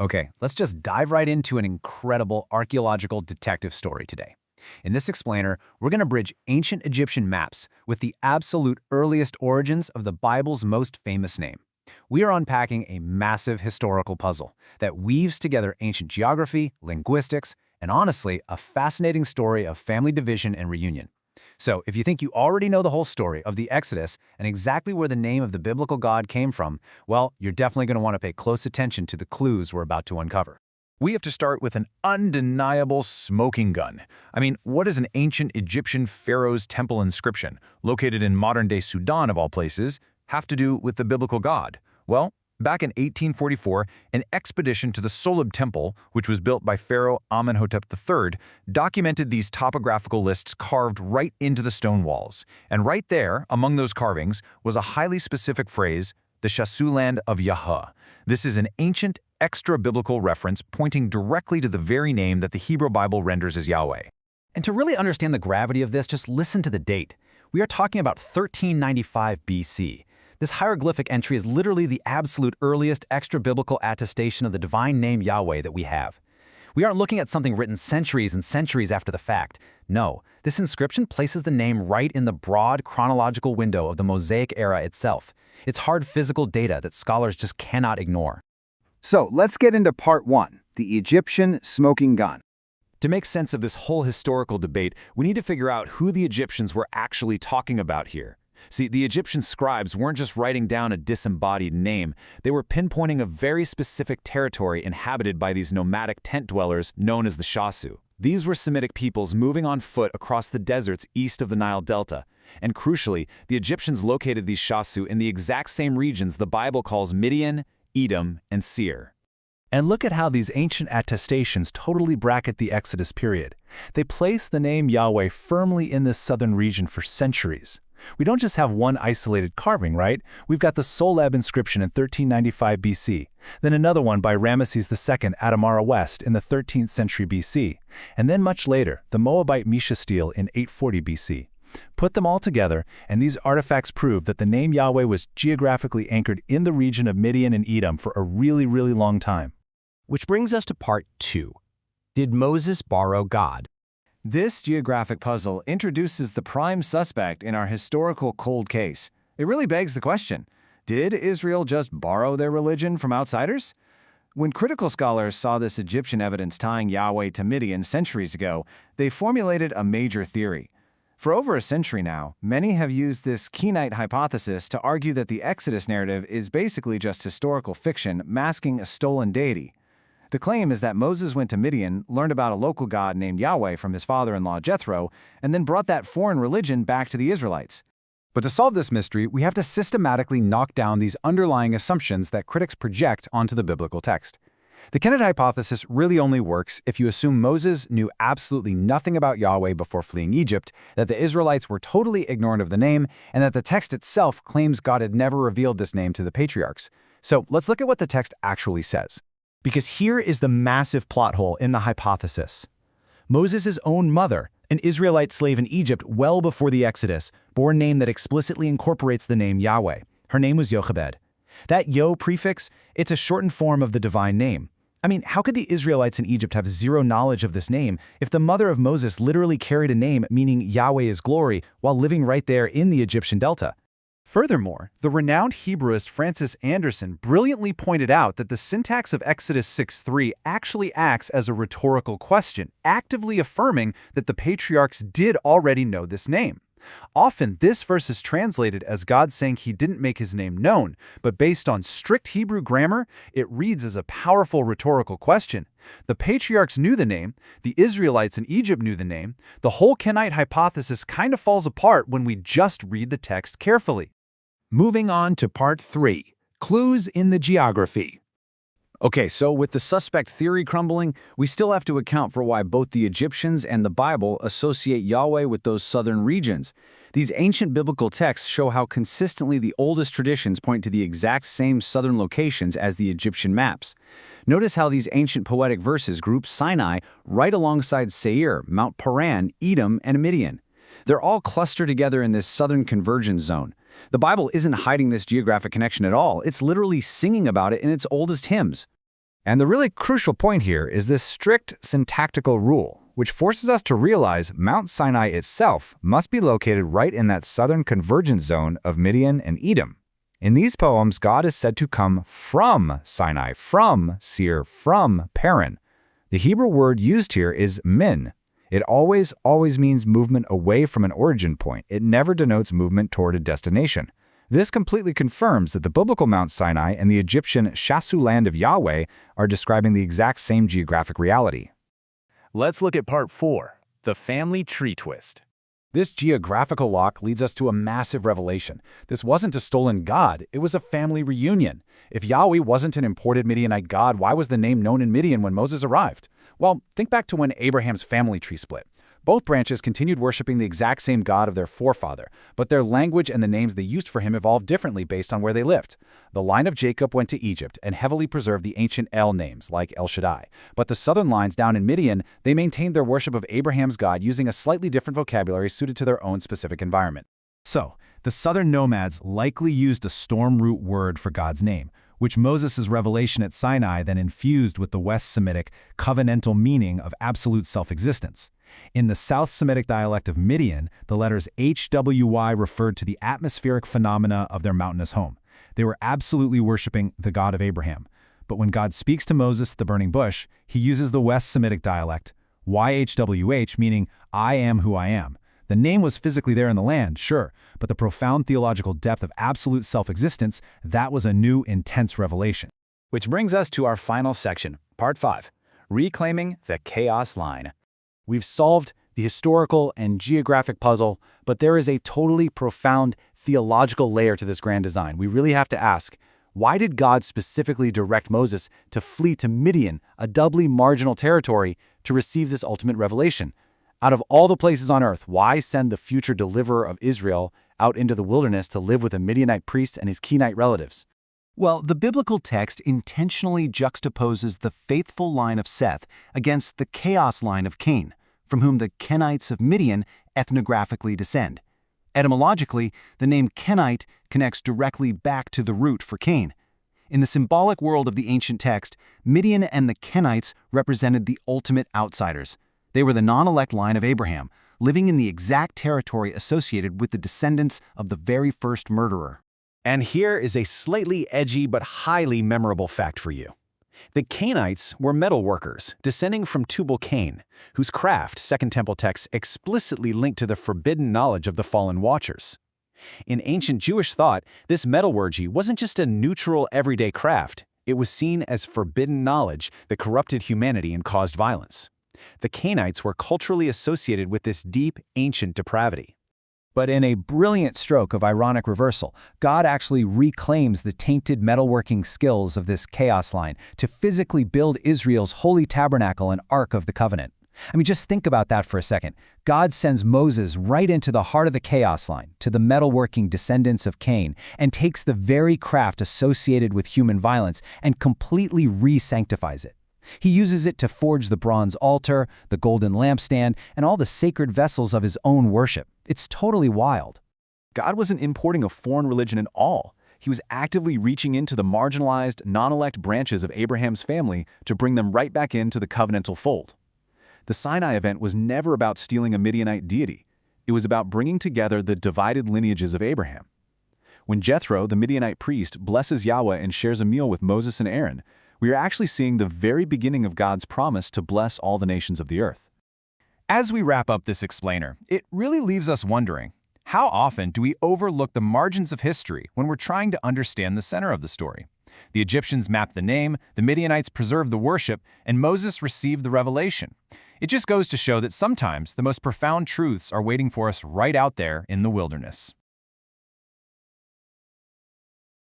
Okay, let's just dive right into an incredible archaeological detective story today. In this explainer, we're going to bridge ancient Egyptian maps with the absolute earliest origins of the Bible's most famous name. We are unpacking a massive historical puzzle that weaves together ancient geography, linguistics, and honestly, a fascinating story of family division and reunion. So, if you think you already know the whole story of the Exodus and exactly where the name of the biblical god came from, well, you're definitely going to want to pay close attention to the clues we're about to uncover. We have to start with an undeniable smoking gun. I mean, what does an ancient Egyptian pharaoh's temple inscription, located in modern-day Sudan of all places, have to do with the biblical god? Well, back in 1844, an expedition to the Solib Temple, which was built by Pharaoh Amenhotep III, documented these topographical lists carved right into the stone walls. And right there, among those carvings, was a highly specific phrase, the Shasu land of Yahweh. This is an ancient, extra-biblical reference pointing directly to the very name that the Hebrew Bible renders as Yahweh. And to really understand the gravity of this, just listen to the date. We are talking about 1395 BC. This hieroglyphic entry is literally the absolute earliest extra-biblical attestation of the divine name Yahweh that we have. We aren't looking at something written centuries and centuries after the fact. No, this inscription places the name right in the broad chronological window of the Mosaic era itself. It's hard physical data that scholars just cannot ignore. So let's get into part one, the Egyptian smoking gun. To make sense of this whole historical debate, we need to figure out who the Egyptians were actually talking about here. See, the Egyptian scribes weren't just writing down a disembodied name, they were pinpointing a very specific territory inhabited by these nomadic tent dwellers known as the Shasu. These were Semitic peoples moving on foot across the deserts east of the Nile Delta. And crucially, the Egyptians located these Shasu in the exact same regions the Bible calls Midian, Edom, and Seir. And look at how these ancient attestations totally bracket the Exodus period. They place the name Yahweh firmly in this southern region for centuries. We don't just have one isolated carving, right? We've got the Soleb inscription in 1395 BC, then another one by Ramesses II at Amara West in the 13th century BC, and then much later, the Moabite Mesha stele in 840 BC. Put them all together, and these artifacts prove that the name Yahweh was geographically anchored in the region of Midian and Edom for a really, really long time. Which brings us to part two. Did Moses borrow God? This geographic puzzle introduces the prime suspect in our historical cold case. It really begs the question, did Israel just borrow their religion from outsiders? When critical scholars saw this Egyptian evidence tying Yahweh to Midian centuries ago, they formulated a major theory. For over a century now, many have used this Kenite Hypothesis to argue that the Exodus narrative is basically just historical fiction masking a stolen deity. The claim is that Moses went to Midian, learned about a local god named Yahweh from his father-in-law Jethro, and then brought that foreign religion back to the Israelites. But to solve this mystery, we have to systematically knock down these underlying assumptions that critics project onto the biblical text. The Kenite Hypothesis really only works if you assume Moses knew absolutely nothing about Yahweh before fleeing Egypt, that the Israelites were totally ignorant of the name, and that the text itself claims God had never revealed this name to the patriarchs. So let's look at what the text actually says. Because here is the massive plot hole in the hypothesis. Moses' own mother, an Israelite slave in Egypt well before the Exodus, bore a name that explicitly incorporates the name Yahweh. Her name was Jochebed. That Yo prefix, it's a shortened form of the divine name. I mean, how could the Israelites in Egypt have zero knowledge of this name if the mother of Moses literally carried a name meaning Yahweh is glory while living right there in the Egyptian delta? Furthermore, the renowned Hebraist Francis Anderson brilliantly pointed out that the syntax of Exodus 6:3 actually acts as a rhetorical question, actively affirming that the patriarchs did already know this name. Often, this verse is translated as God saying he didn't make his name known, but based on strict Hebrew grammar, it reads as a powerful rhetorical question. The patriarchs knew the name, the Israelites in Egypt knew the name, the whole Kenite hypothesis kind of falls apart when we just read the text carefully. Moving on to part three, clues in the geography. Okay, so with the suspect theory crumbling, we still have to account for why both the Egyptians and the Bible associate Yahweh with those southern regions. These ancient biblical texts show how consistently the oldest traditions point to the exact same southern locations as the Egyptian maps. Notice how these ancient poetic verses group Sinai right alongside Seir, Mount Paran, Edom, and Midian. They're all clustered together in this southern convergence zone. The Bible isn't hiding this geographic connection at all. It's literally singing about it in its oldest hymns. And the really crucial point here is this strict syntactical rule, which forces us to realize Mount Sinai itself must be located right in that southern convergence zone of Midian and Edom. In these poems, God is said to come from Sinai, from Seir, from Paran. The Hebrew word used here is min. It always means movement away from an origin point. It never denotes movement toward a destination. This completely confirms that the biblical Mount Sinai and the Egyptian Shasu land of Yahweh are describing the exact same geographic reality. Let's look at part 4, the family tree twist. This geographical lock leads us to a massive revelation. This wasn't a stolen god, it was a family reunion. If Yahweh wasn't an imported Midianite god, why was the name known in Midian when Moses arrived? Well, think back to when Abraham's family tree split. Both branches continued worshiping the exact same God of their forefather, but their language and the names they used for him evolved differently based on where they lived. The line of Jacob went to Egypt and heavily preserved the ancient El names, like El Shaddai. But the southern lines down in Midian, they maintained their worship of Abraham's God using a slightly different vocabulary suited to their own specific environment. So, the southern nomads likely used a storm root word for God's name, which Moses' revelation at Sinai then infused with the West Semitic covenantal meaning of absolute self-existence. In the South Semitic dialect of Midian, the letters HWY referred to the atmospheric phenomena of their mountainous home. They were absolutely worshiping the God of Abraham. But when God speaks to Moses at the burning bush, he uses the West Semitic dialect, YHWH, meaning I am who I am. The name was physically there in the land, sure, but the profound theological depth of absolute self-existence, that was a new, intense revelation. Which brings us to our final section, part 5, reclaiming the chaos line. We've solved the historical and geographic puzzle, but there is a totally profound theological layer to this grand design. We really have to ask, why did God specifically direct Moses to flee to Midian, a doubly marginal territory, to receive this ultimate revelation? Out of all the places on earth, why send the future deliverer of Israel out into the wilderness to live with a Midianite priest and his Kenite relatives? Well, the biblical text intentionally juxtaposes the faithful line of Seth against the chaos line of Cain, from whom the Kenites of Midian ethnographically descend. Etymologically, the name Kenite connects directly back to the root for Cain. In the symbolic world of the ancient text, Midian and the Kenites represented the ultimate outsiders. They were the non-elect line of Abraham, living in the exact territory associated with the descendants of the very first murderer. And here is a slightly edgy but highly memorable fact for you. The Cainites were metal workers, descending from Tubal-Cain, whose craft Second Temple texts explicitly link to the forbidden knowledge of the fallen watchers. In ancient Jewish thought, this metallurgy wasn't just a neutral, everyday craft. It was seen as forbidden knowledge that corrupted humanity and caused violence. The Cainites were culturally associated with this deep, ancient depravity. But in a brilliant stroke of ironic reversal, God actually reclaims the tainted metalworking skills of this chaos line to physically build Israel's holy tabernacle and Ark of the Covenant. I mean, just think about that for a second. God sends Moses right into the heart of the chaos line, to the metalworking descendants of Cain, and takes the very craft associated with human violence and completely re-sanctifies it. He uses it to forge the bronze altar, the golden lampstand, and all the sacred vessels of his own worship. It's totally wild. God wasn't importing a foreign religion at all. He was actively reaching into the marginalized, non-elect branches of Abraham's family to bring them right back into the covenantal fold. The Sinai event was never about stealing a Midianite deity. It was about bringing together the divided lineages of Abraham. When Jethro, the Midianite priest, blesses Yahweh and shares a meal with Moses and Aaron, we are actually seeing the very beginning of God's promise to bless all the nations of the earth. As we wrap up this explainer, it really leaves us wondering, how often do we overlook the margins of history when we're trying to understand the center of the story? The Egyptians mapped the name, the Midianites preserved the worship, and Moses received the revelation. It just goes to show that sometimes the most profound truths are waiting for us right out there in the wilderness.